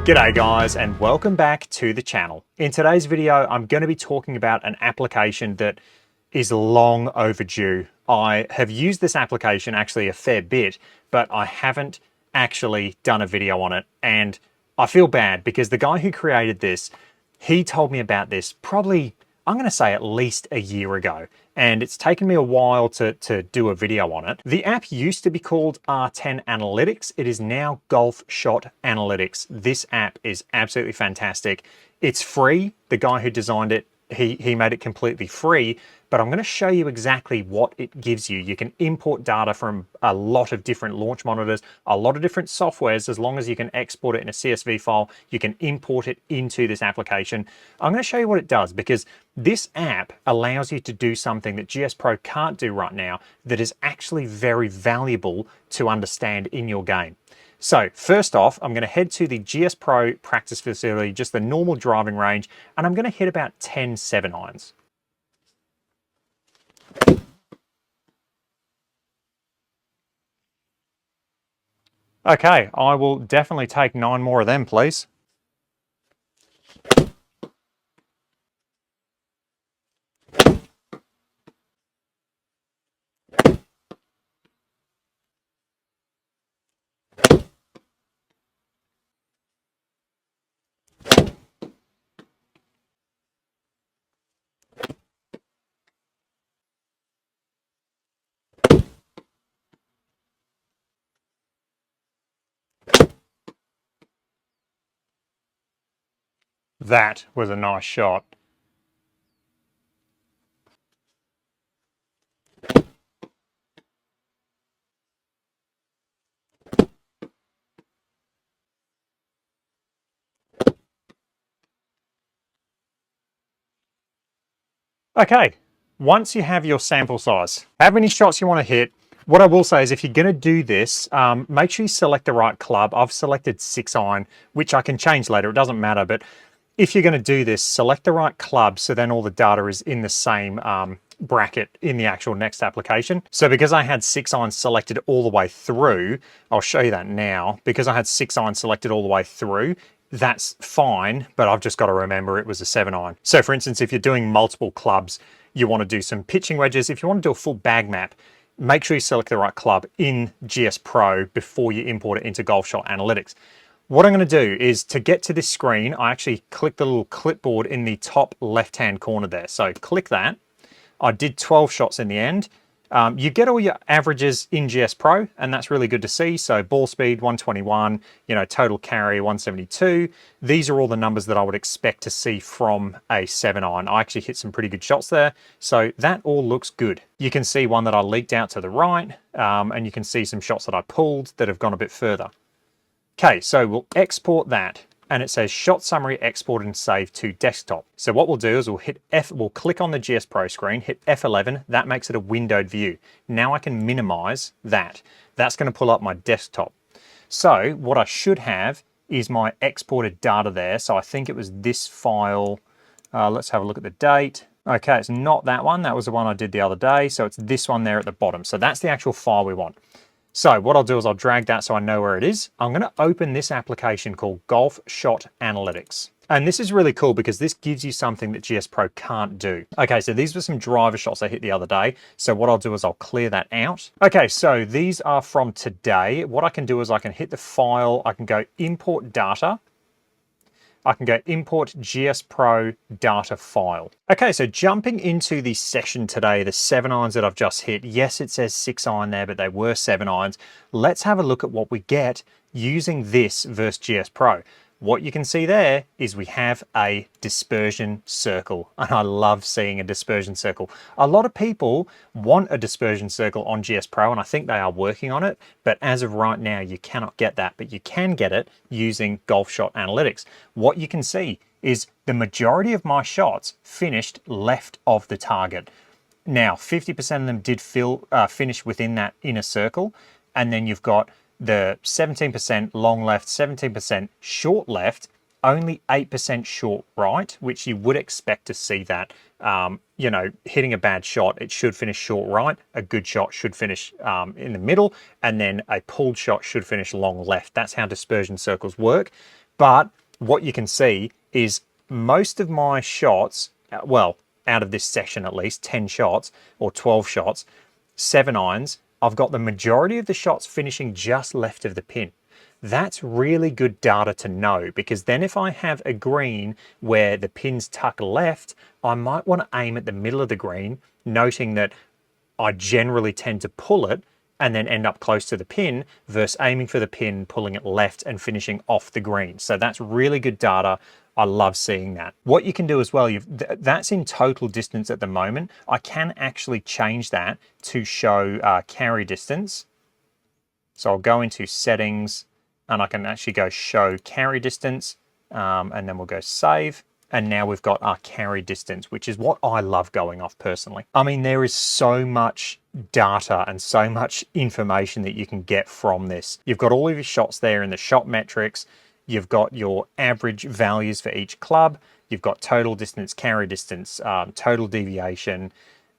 G'day guys, and welcome back to the channel. In today's video, I'm going to be talking about an application that is long overdue. I have used this application actually a fair bit, but I haven't actually done a video on it. And I feel bad because the guy who created this, he told me about this probably, I'm going to say at least a year ago. And it's taken me a while to do a video on it. The app used to be called R10 Analytics. It is now Golf Shot Analytics. This app is absolutely fantastic. It's free. The guy who designed it, he made it completely free, but I'm going to show you exactly what it gives you. You can import data from a lot of different launch monitors, a lot of different softwares. As long as you can export it in a CSV file, you can import it into this application. I'm going to show you what it does because this app allows you to do something that GS Pro can't do right now that is actually very valuable to understand in your game. So first off, I'm going to head to the GS Pro practice facility, just the normal driving range, and I'm going to hit about 10 7-irons. Okay, I will definitely take 9 more of them, please. That was a nice shot. Okay, once you have your sample size, how many shots you want to hit, what I will say is if you're going to do this, make sure you select the right club. I've selected 6-iron, which I can change later, it doesn't matter, but if you're going to do this, select the right club so then all the data is in the same bracket in the actual next application. So because I had 6-iron selected all the way through, I'll show you that now, because I had 6-iron selected all the way through, that's fine, but I've just got to remember it was a 7-iron. So for instance, if you're doing multiple clubs, you want to do some pitching wedges, if you want to do a full bag map, make sure you select the right club in GS Pro before you import it into Golf Shot Analytics. What I'm going to do is to get to this screen, I actually click the little clipboard in the top left-hand corner there. So click that. I did 12 shots in the end. You get all your averages in GS Pro, and that's really good to see. So ball speed 121, total carry 172. These are all the numbers that I would expect to see from a 7-iron. I actually hit some pretty good shots there. So that all looks good. You can see one that I leaked out to the right, and you can see some shots that I pulled that have gone a bit further. Okay, so we'll export that, and it says shot summary export and save to desktop. So what we'll do is we'll click on the GS Pro screen, hit F11, that makes it a windowed view. Now I can minimize that. That's going to pull up my desktop. So what I should have is my exported data there. So I think it was this file. Let's have a look at the date. Okay, it's not that one. That was the one I did the other day. So it's this one there at the bottom. So that's the actual file we want. So what I'll do is I'll drag that so I know where it is. I'm going to open this application called Golf Shot Analytics. And this is really cool because this gives you something that GS Pro can't do. Okay, so these were some driver shots I hit the other day. So what I'll do is I'll clear that out. Okay, so these are from today. What I can do is I can hit the file, I can go import data. I can go import GS Pro data file. Okay, so jumping into the session today, the 7-irons that I've just hit. Yes, it says 6-iron there, but they were 7-irons. Let's have a look at what we get using this versus GS Pro. What you can see there is we have a dispersion circle, and I love seeing a dispersion circle. A lot of people want a dispersion circle on GS Pro, and I think they are working on it, but as of right now, you cannot get that, but you can get it using Golf Shot Analytics. What you can see is the majority of my shots finished left of the target. Now, 50% of them did finish within that inner circle, and then you've got the 17% long left, 17% short left, only 8% short right, which you would expect to see that, hitting a bad shot, it should finish short right, a good shot should finish in the middle, and then a pulled shot should finish long left. That's how dispersion circles work. But what you can see is most of my shots, well, out of this section at least, 10 shots or 12 shots, 7 irons, I've got the majority of the shots finishing just left of the pin. That's really good data to know, because then if I have a green where the pin's tuck left, I might want to aim at the middle of the green, noting that I generally tend to pull it and then end up close to the pin versus aiming for the pin, pulling it left and finishing off the green. So that's really good data. I love seeing that. What you can do as well, that's in total distance at the moment. I can actually change that to show carry distance. So I'll go into settings and I can actually go show carry distance, and then we'll go save. And now we've got our carry distance, which is what I love going off personally. I mean, there is so much data and so much information that you can get from this. You've got all of your shots there in the shot metrics. You've got your average values for each club. You've got total distance, carry distance, total deviation,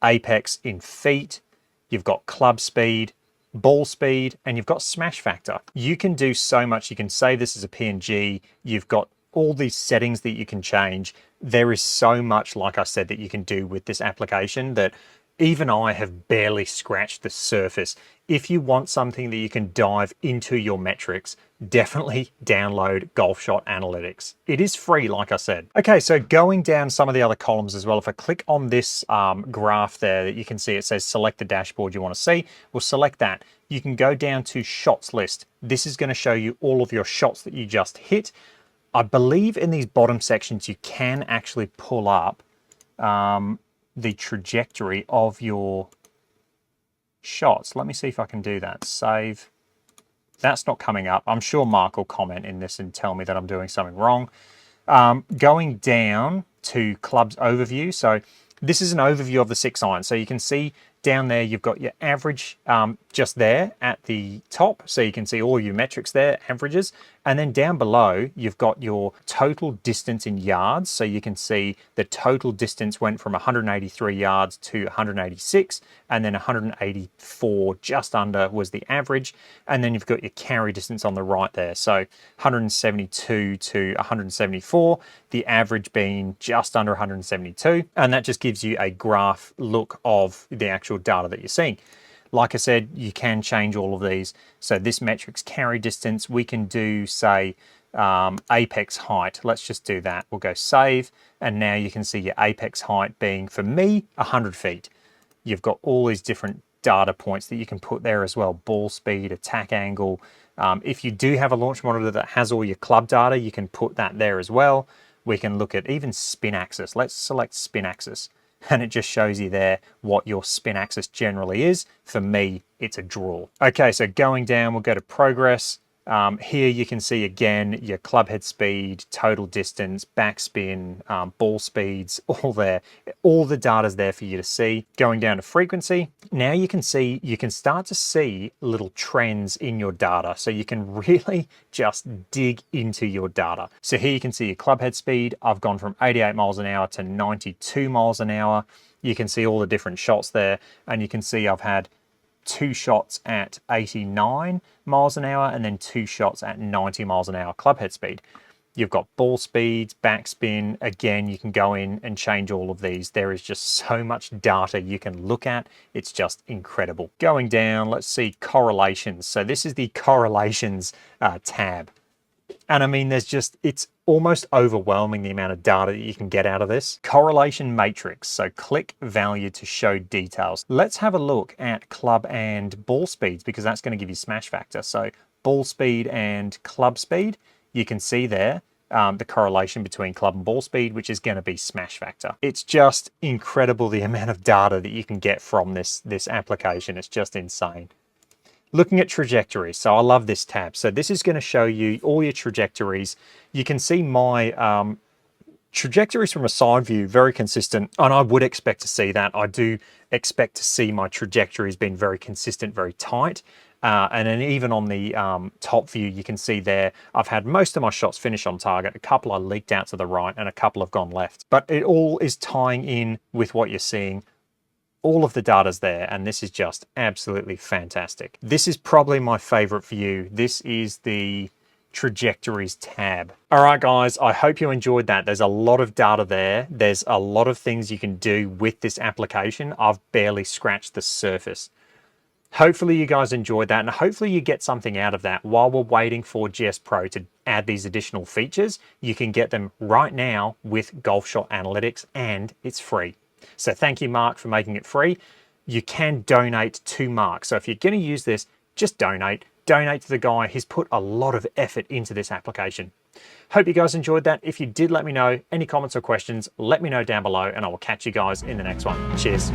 apex in feet. You've got club speed, ball speed, and you've got smash factor. You can do so much. You can save this as a PNG. You've got all these settings that you can change. There is so much, like I said, that you can do with this application that even I have barely scratched the surface. If you want something that you can dive into your metrics, definitely download Golf Shot Analytics. It is free, like I said. Okay, so going down some of the other columns as well, if I click on this graph there that you can see, it says select the dashboard you want to see. We'll select that. You can go down to shots list. This is going to show you all of your shots that you just hit. I believe in these bottom sections, you can actually pull up the trajectory of your shots. Let me see if I can do that. Save. That's not coming up. I'm sure Mark will comment in this and tell me that I'm doing something wrong. Going down to clubs overview. So this is an overview of the 6 iron. So you can see down there, you've got your average just there at the top. So you can see all your metrics there, averages. And then down below, you've got your total distance in yards. So you can see the total distance went from 183 yards to 186, and then 184 just under was the average. And then you've got your carry distance on the right there. So 172 to 174, the average being just under 172. And that just gives you a graph look of the actual data that you're seeing. Like I said, you can change all of these. So this metric's carry distance, we can do, say, apex height. Let's just do that. We'll go save. And now you can see your apex height being, for me, 100 feet. You've got all these different data points that you can put there as well. Ball speed, attack angle. If you do have a launch monitor that has all your club data, you can put that there as well. We can look at even spin axis. Let's select spin axis. And it just shows you there what your spin axis generally is. For me, it's a draw. Okay, so going down, we'll go to progress. Here you can see again your club head speed, total distance, backspin, ball speeds, all there. All the data's there for you to see. Going down to frequency, now you can start to see little trends in your data. So you can really just dig into your data. So here you can see your club head speed. I've gone from 88 miles an hour to 92 miles an hour. You can see all the different shots there, and you can see I've had 2 shots at 89 miles an hour and then 2 shots at 90 miles an hour club head speed. You've got ball speeds, backspin. Again, you can go in and change all of these. There is just so much data you can look at. It's just incredible. Going down, let's see correlations. So this is the correlations tab. And I mean, it's almost overwhelming the amount of data that you can get out of this. Correlation matrix, so click value to show details. Let's have a look at club and ball speeds, because that's going to give you smash factor. So ball speed and club speed, you can see there the correlation between club and ball speed, which is going to be smash factor. It's just incredible the amount of data that you can get from this application. It's just insane. Looking at trajectories, so I love this tab. So this is going to show you all your trajectories. You can see my trajectories from a side view, very consistent, and I would expect to see that. I do expect to see my trajectories being very consistent, very tight. And then even on the top view, you can see there, I've had most of my shots finish on target. A couple are leaked out to the right and a couple have gone left. But it all is tying in with what you're seeing. All of the data's there, and this is just absolutely fantastic. This is probably my favorite view. This is the trajectories tab. All right, guys, I hope you enjoyed that. There's a lot of data there. There's a lot of things you can do with this application. I've barely scratched the surface. Hopefully you guys enjoyed that, and hopefully you get something out of that. While we're waiting for GS Pro to add these additional features, you can get them right now with Golf Shot Analytics, and it's free. So thank you, Mark, for making it free. You can donate to Mark. So if you're going to use this, just donate. Donate to the guy. He's put a lot of effort into this application. Hope you guys enjoyed that. If you did, let me know. Any comments or questions, let me know down below, and I will catch you guys in the next one. Cheers.